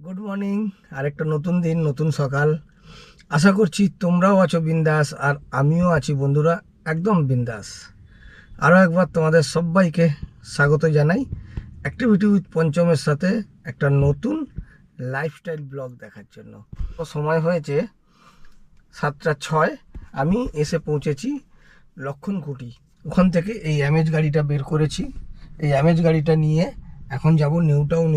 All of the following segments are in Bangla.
Good morning. আরেকটা নতুন দিন, নতুন সকাল। আশা করছি তোমরাও আছো বিন্দাস, আর আমিও আছি বন্ধুরা একদম বিন্দাস। আরও একবার তোমাদের সবাইকে স্বাগত জানাই অ্যাক্টিভিটি উইথ পঞ্চমের সাথে একটা নতুন লাইফস্টাইল ব্লগ দেখার জন্য। তো সময় হয়েছে 7:06। আমি এসে পৌঁছেছি লক্ষণকুটি। ওখান থেকে এই অ্যামেজ গাড়িটা বের করেছি। এই অ্যামেজ গাড়িটা নিয়ে এখন যাব নিউ টাউন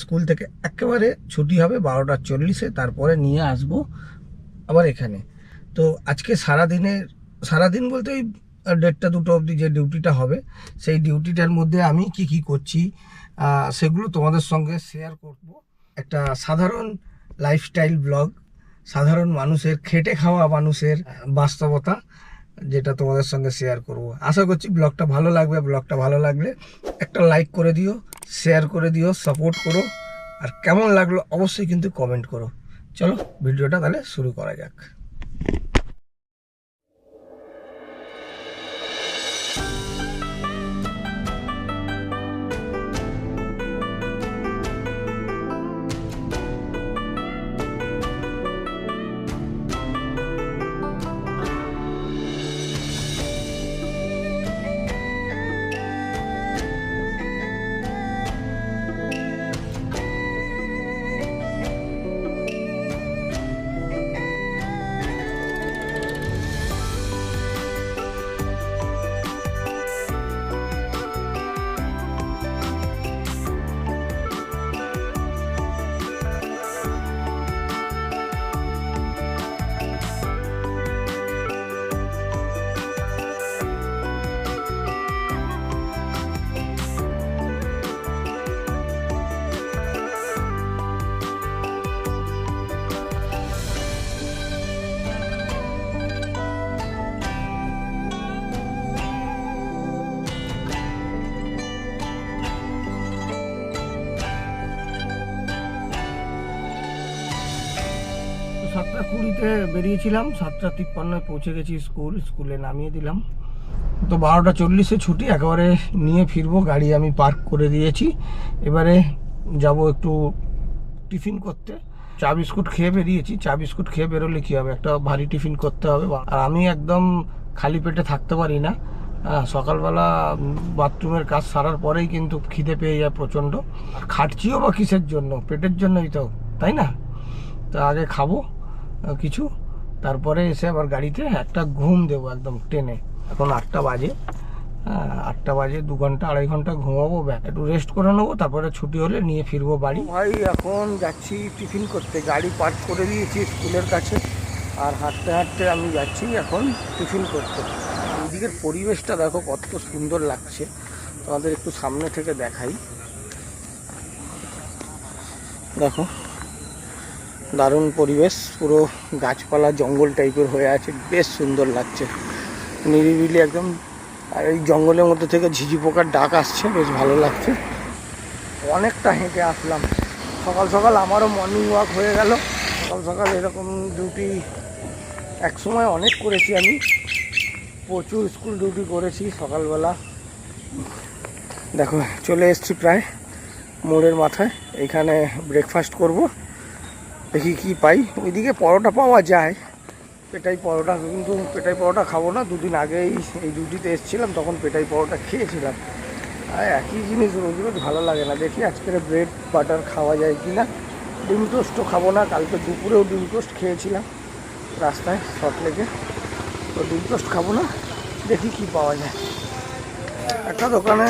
স্কুল থেকে একেবারে ছুটি হবে 12:40-এ, তারপরে নিয়ে আসব আবার এখানে। তো আজকে সারাদিন বলতে ওই 1:30-2 অবধি যে ডিউটিটা হবে, সেই ডিউটিটার মধ্যে আমি কি করছি সেগুলো তোমাদের সঙ্গে শেয়ার করব। একটা সাধারণ লাইফস্টাইল ব্লগ, সাধারণ মানুষের, খেটে খাওয়া মানুষের বাস্তবতা, যেটা তোমাদের সঙ্গে শেয়ার করব। আশা করছি ব্লগটা ভালো লাগবে। ব্লগটা ভালো লাগলে একটা লাইক করে দিও, শেয়ার করে দিও, সাপোর্ট করো। আর কেমন লাগলো অবশ্যই কিন্তু কমেন্ট করো। চলো ভিডিওটা তাহলে শুরু করা যাক। তো 7:20-তে বেরিয়েছিলাম, 7:53-এ পৌঁছে গেছি স্কুলে নামিয়ে দিলাম। তো 12:40-এ ছুটি, একেবারে নিয়ে ফিরবো। গাড়ি আমি পার্ক করে দিয়েছি। এবারে যাব একটু টিফিন করতে। চা বিস্কুট খেয়ে বেরিয়েছি। চা বিস্কুট খেয়ে বেরোলে কী হবে, একটা ভারী টিফিন করতে হবে। আর আমি একদম খালি পেটে থাকতে পারি না। সকালবেলা বাথরুমের কাজ সারার পরেই কিন্তু খিদে পেয়ে যায় প্রচণ্ড। আর খাটছিও বা কিসের জন্য, পেটের জন্যই তো, তাই না? তা আগে খাবো কিছু, তারপরে এসে আবার গাড়িতে একটা ঘুম দেবো একদম টেনে। এখন 8টা বাজে। 8টা বাজে, 2 ঘন্টা 2.5 ঘন্টা ঘুমাবো, একটু রেস্ট করে নেবো, তারপরে ছুটি হলে নিয়ে ফিরবো বাড়ি। ভাই এখন যাচ্ছি টিফিন করতে, গাড়ি পার্ক করে দিয়েছি স্কুলের কাছে। আর হাঁটতে হাঁটতে আমি যাচ্ছি এখন টিফিন করতে। এদিকের পরিবেশটা দেখো কত সুন্দর লাগছে, তোমাদের একটু সামনে থেকে দেখাই। দেখো দারুণ পরিবেশ, পুরো গাছপালা জঙ্গল টাইপের হয়ে আছে, বেশ সুন্দর লাগছে, নিরিবিলি একদম। আর এই জঙ্গলের মধ্যে থেকে ঝিঝি পোকার ডাক আসছে, বেশ ভালো লাগছে। অনেকটা হেঁটে আসলাম। সকাল সকাল আমারও মর্নিং ওয়াক হয়ে গেল। সকাল সকাল এরকম ডিউটি একসময় অনেক করেছি আমি, প্রচুর স্কুল ডিউটি করেছি সকালবেলা। দেখো চলে এসেছি প্রায় মোড়ের মাথায়, এখানে ব্রেকফাস্ট করব। দেখি কি পাই। ওইদিকে পরোটা পাওয়া যায়, পেটাই পরোটা, কিন্তু পেটাই পরোটা খাবো না। 2 দিন আগেই এই ডিউটিতে এসেছিলাম, তখন পেটাই পরোটা খেয়েছিলাম। আর একই জিনিস রোজ রোজ ভালো লাগে না। দেখি আজকের ব্রেড বাটার খাওয়া যায় কি না। ডিম টোস্টও খাবো না, কালকে দুপুরেও ডিম টোস্ট খেয়েছিলাম রাস্তায় শর্ট লেগে, তো ডিম টোস্ট খাবো না। দেখি কি পাওয়া যায়। একটা দোকানে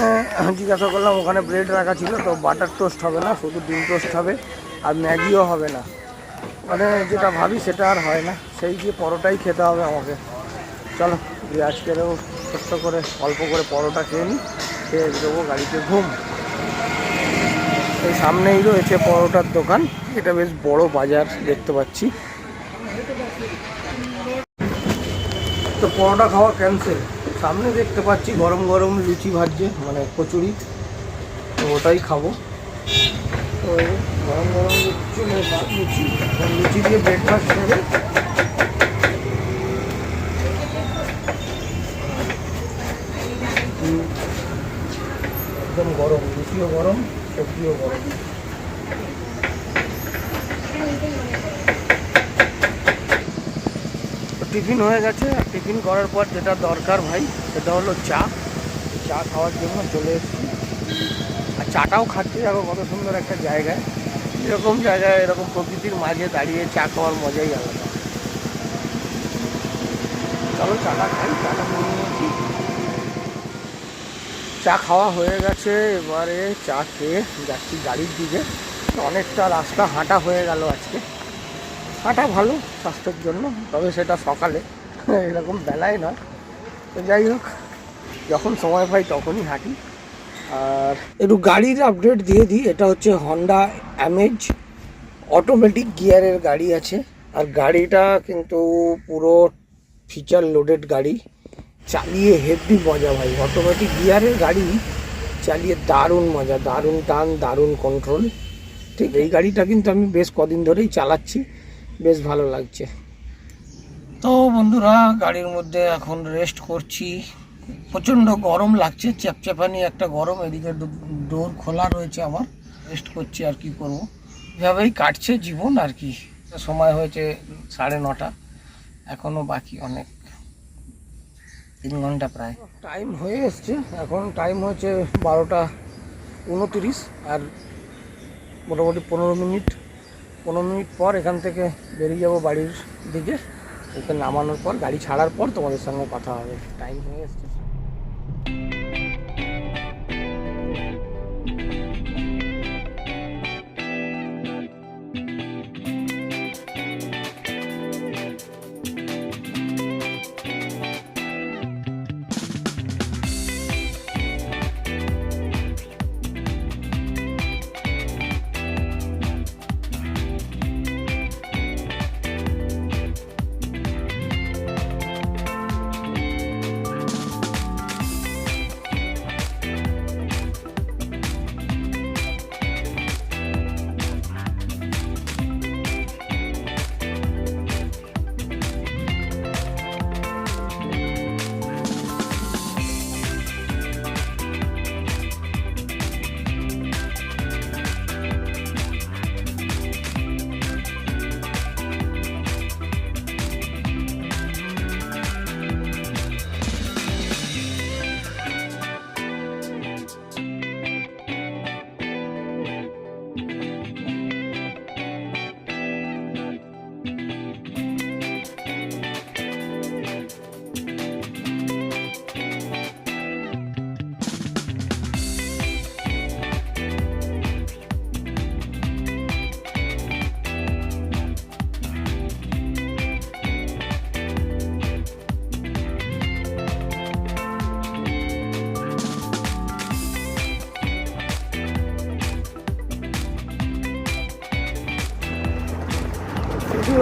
জিজ্ঞাসা করলাম, ওখানে ব্রেড রাখা ছিল, তো বাটার টোস্ট হবে না, শুধু ডিম টোস্ট হবে, আর ম্যাগিও হবে না। মানে যেটা ভাবি সেটা আর হয় না, সেই দিয়ে পরোটাই খেতে হবে আমাকে। চলো আজকেরও ছোট্ট করে অল্প করে পরোটা খেয়ে নিই, খেয়ে দেবো গাড়িতে ঘুম। এই সামনেই রয়েছে পরোটার দোকান, এটা বেশ বড় বাজার দেখতে পাচ্ছি। তো পরোটা খাওয়া ক্যান্সেল। সামনে দেখতে পাচ্ছি গরম গরম লুচি ভাজছে, মানে কচুরি, তো ওটাই খাবো। তো গরম গরম লুচি দিয়ে ব্রেকফাস্ট হবে। একদম গরম, লুচিও গরম, সবজিও গরম। টিফিন হয়ে গেছে, আর টিফিন করার পর যেটা দরকার ভাই সেটা হলো চা। চা খাওয়ার জন্য চলে এসেছি, আর চাটাও খাচ্ছি। দেখো কত সুন্দর একটা জায়গায়, এরকম জায়গায় এরকম প্রকৃতির মাঝে দাঁড়িয়ে চা খাওয়ার মজাই আলাদা। চলো চাটা খাই। চাটা নিয়ে নিয়েছি, চা খাওয়া হয়ে গেছে। এবারে চা খেয়ে যাচ্ছি গাড়ির দিকে। অনেকটা রাস্তা হাঁটা হয়ে গেল আজকে। হাঁটা ভালো স্বাস্থ্যের জন্য, তবে সেটা সকালে, এরকম বেলায় নয়। তো যাই হোক, যখন সময় পাই তখনই হাঁটি। আর একটু গাড়ির আপডেট দিয়ে দিই। এটা হচ্ছে হন্ডা অ্যামেজ, অটোমেটিক গিয়ারের গাড়ি আছে। আর গাড়িটা কিন্তু পুরো ফিচার লোডেড গাড়ি, চালিয়ে হেভি মজা ভাই। অটোমেটিক গিয়ারের গাড়ি চালিয়ে দারুণ মজা, দারুণ টান, দারুণ কন্ট্রোল। ঠিক, এই গাড়িটা কিন্তু আমি বেশ কদিন ধরেই চালাচ্ছি, বেশ ভালো লাগছে। তো বন্ধুরা, গাড়ির মধ্যে এখন রেস্ট করছি। প্রচণ্ড গরম লাগছে, চ্যাপচ্যাপানি একটা গরম। এদিকে ডোর খোলা রয়েছে আমার, রেস্ট করছি। আর কি করব, এভাবেই কাটছে জীবন আর কি। সময় হয়েছে 9:30, এখনও বাকি অনেক, 3 ঘন্টা প্রায়। টাইম হয়ে এসছে, এখন টাইম হচ্ছে 12:29। আর মোটামুটি 15 মিনিট পর এখান থেকে বেরিয়ে যাব বাড়ির দিকে। ওকে নামানোর পর, গাড়ি ছাড়ার পর তোমাদের সঙ্গে কথা হবে। টাইম হয়ে এসছে।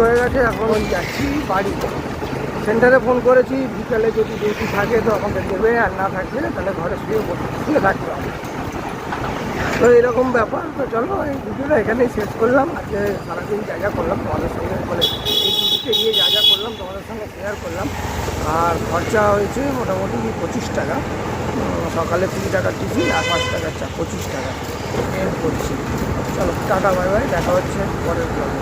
হয়ে গেছে, এখন যাচ্ছি বাড়ি। সেন্টারে ফোন করেছি, বিকালে যদি ডিউটি থাকে তো আমাকে দেবে, আর না থাকলে তাহলে ঘরে শুয়ে থাকতে হবে। তো এরকম ব্যাপার। তো চলো, এই ভিডিওটা এখানেই শেষ করলাম। আজকে সারাদিন যা যা করলাম তোমাদের সঙ্গে, মানে এই ডিউটিতে গিয়ে যা যা করলাম তোমাদের সঙ্গে শেয়ার করলাম। আর খরচা হয়েছে মোটামুটি 25 টাকা। সকালে 20 টাকার টিফিন আর 5 টাকার চা, 25 টাকা এর করছি। চলো টাটা, বাই বাই, দেখা হচ্ছে পরের ব্লগে।